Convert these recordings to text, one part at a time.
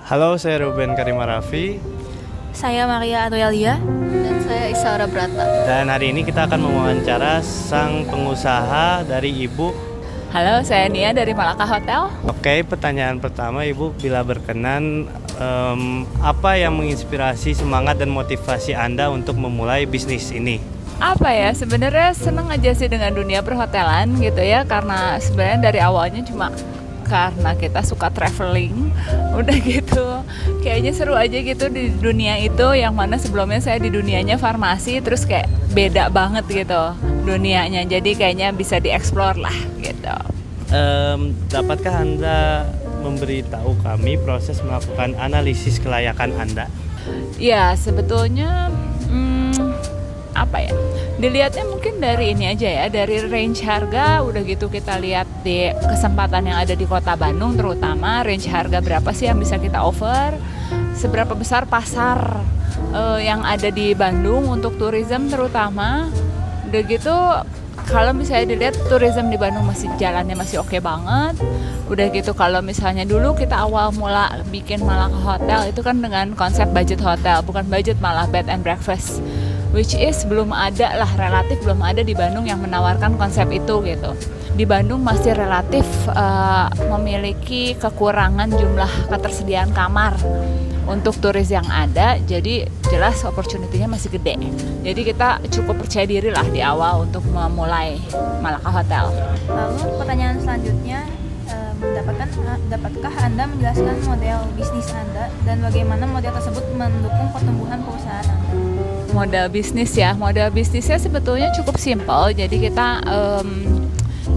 Halo, saya Ruben Karima Raffi. Saya Maria Adrialia. Dan saya Isaura Brata. Dan hari ini kita akan mewawancara sang pengusaha dari Ibu. Halo, saya Nia dari Malaka Hotel. Oke, pertanyaan pertama Ibu, bila berkenan, apa yang menginspirasi semangat dan motivasi Anda untuk memulai bisnis ini? Apa ya, sebenarnya seneng aja sih dengan dunia perhotelan gitu ya, karena sebenarnya dari awalnya cuma karena kita suka traveling, udah gitu kayaknya seru aja gitu di dunia itu, yang mana sebelumnya saya di dunianya farmasi, terus kayak beda banget gitu dunianya, jadi kayaknya bisa dieksplor lah gitu. Dapatkah Anda memberitahu kami proses melakukan analisis kelayakan Anda? Ya sebetulnya apa ya, dilihatnya mungkin dari ini aja ya, dari range harga, udah gitu kita lihat di kesempatan yang ada di kota Bandung, terutama range harga berapa sih yang bisa kita offer, seberapa besar pasar yang ada di Bandung untuk tourism terutama. Udah gitu kalau misalnya dilihat tourism di Bandung masih jalannya masih oke banget. Udah gitu kalau misalnya dulu kita awal mula bikin Malaka Hotel itu kan dengan konsep budget hotel, bukan budget malah bed and breakfast, which is belum ada lah, relatif belum ada di Bandung yang menawarkan konsep itu gitu. Di Bandung masih relatif memiliki kekurangan jumlah ketersediaan kamar untuk turis yang ada, jadi jelas opportunity-nya masih gede. Jadi kita cukup percaya diri lah di awal untuk memulai Malaka Hotel. Lalu pertanyaan selanjutnya, dapatkah Anda menjelaskan model bisnis Anda dan bagaimana model tersebut mendukung pertumbuhan perusahaan Anda? Model bisnisnya sebetulnya cukup simpel, jadi kita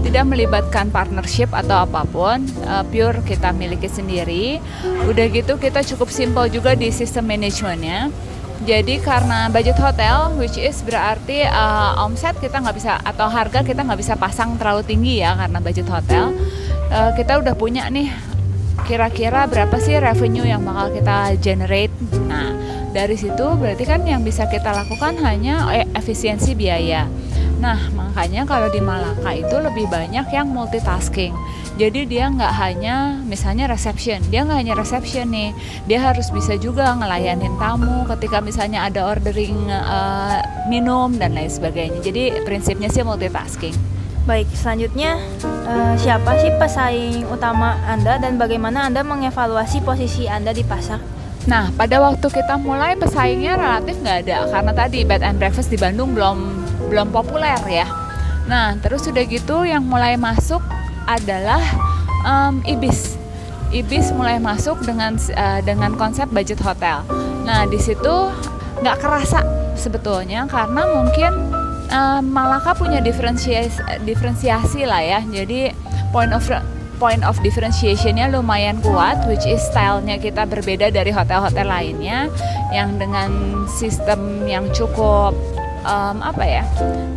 tidak melibatkan partnership atau apapun, pure kita miliki sendiri. Udah gitu kita cukup simpel juga di sistem manajemennya. Jadi karena budget hotel, which is berarti omset kita nggak bisa atau harga kita nggak bisa pasang terlalu tinggi ya, karena budget hotel. Kita udah punya nih kira-kira berapa sih revenue yang bakal kita generate. Nah dari situ berarti kan yang bisa kita lakukan hanya efisiensi biaya. Nah makanya kalau di Malaka itu lebih banyak yang multitasking. Jadi dia nggak hanya misalnya reception, dia nggak hanya reception nih, dia harus bisa juga ngelayanin tamu ketika misalnya ada ordering minum dan lain sebagainya. Jadi prinsipnya sih multitasking. Baik, selanjutnya siapa sih pesaing utama Anda dan bagaimana Anda mengevaluasi posisi Anda di pasar? Nah, pada waktu kita mulai pesaingnya relatif nggak ada, karena tadi bed and breakfast di Bandung belum populer ya. Nah, terus udah gitu yang mulai masuk adalah Ibis. Ibis mulai masuk dengan konsep budget hotel. Nah, di situ nggak kerasa sebetulnya karena mungkin Malaka punya diferensiasi lah ya. Jadi point of differentiation-nya lumayan kuat, which is style-nya kita berbeda dari hotel-hotel lainnya yang dengan sistem yang cukup apa ya,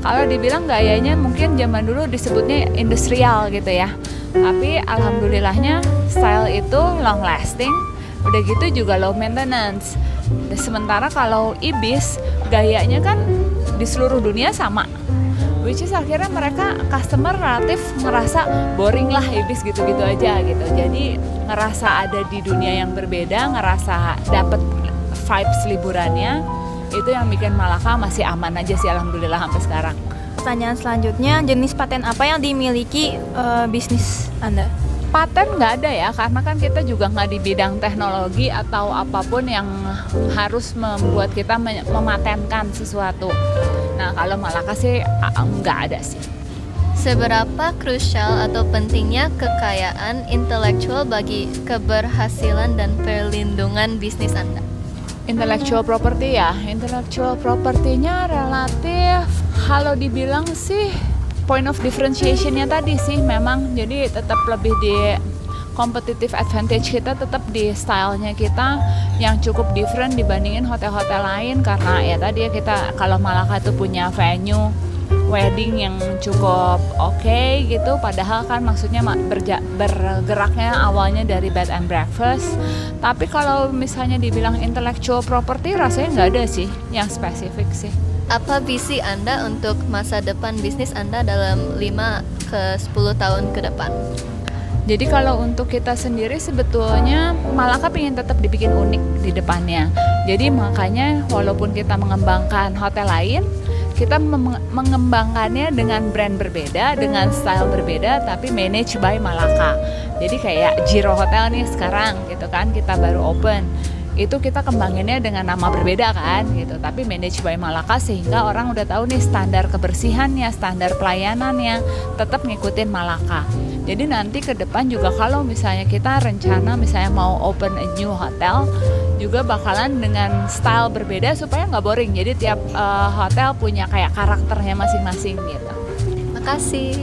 kalau dibilang gayanya mungkin zaman dulu disebutnya industrial gitu ya, tapi alhamdulillahnya style itu long lasting, udah gitu juga low maintenance. Sementara kalau Ibis gayanya kan di seluruh dunia sama, which is akhirnya mereka customer relatif ngerasa boring lah Ibis gitu-gitu aja gitu. Jadi ngerasa ada di dunia yang berbeda, ngerasa dapet vibes liburannya, itu yang bikin Malaka masih aman aja sih alhamdulillah sampai sekarang. Pertanyaan selanjutnya, jenis paten apa yang dimiliki bisnis Anda? Paten nggak ada ya, karena kan kita juga nggak di bidang teknologi atau apapun yang harus membuat kita mematenkan sesuatu. Nah kalau Malaka sih nggak ada sih. Seberapa krusial atau pentingnya kekayaan intelektual bagi keberhasilan dan perlindungan bisnis Anda? Intellectual property ya, intellectual property-nya relatif, kalau dibilang sih point of differentiation-nya tadi sih memang, jadi tetap lebih di competitive advantage kita tetap di stylenya kita yang cukup different dibandingin hotel-hotel lain, karena ya tadi ya kita kalau Malaka itu punya venue wedding yang cukup oke gitu, padahal kan maksudnya bergeraknya awalnya dari bed and breakfast. Tapi kalau misalnya dibilang intellectual property rasanya nggak ada sih yang spesifik sih. Apa visi Anda untuk masa depan bisnis Anda dalam 5 ke 10 tahun ke depan? Jadi kalau untuk kita sendiri sebetulnya Malaka pengen tetap dibikin unik di depannya. Jadi makanya walaupun kita mengembangkan hotel lain, kita mengembangkannya dengan brand berbeda, dengan style berbeda, tapi managed by Malaka. Jadi kayak Jiro Hotel nih sekarang gitu kan, kita baru open. Itu kita kembanginnya dengan nama berbeda kan gitu, tapi managed by Malaka sehingga orang udah tahu nih standar kebersihannya, standar pelayanannya tetap ngikutin Malaka. Jadi nanti ke depan juga kalau misalnya kita rencana misalnya mau open a new hotel juga bakalan dengan style berbeda supaya nggak boring. Jadi tiap hotel punya kayak karakternya masing-masing gitu. Makasih.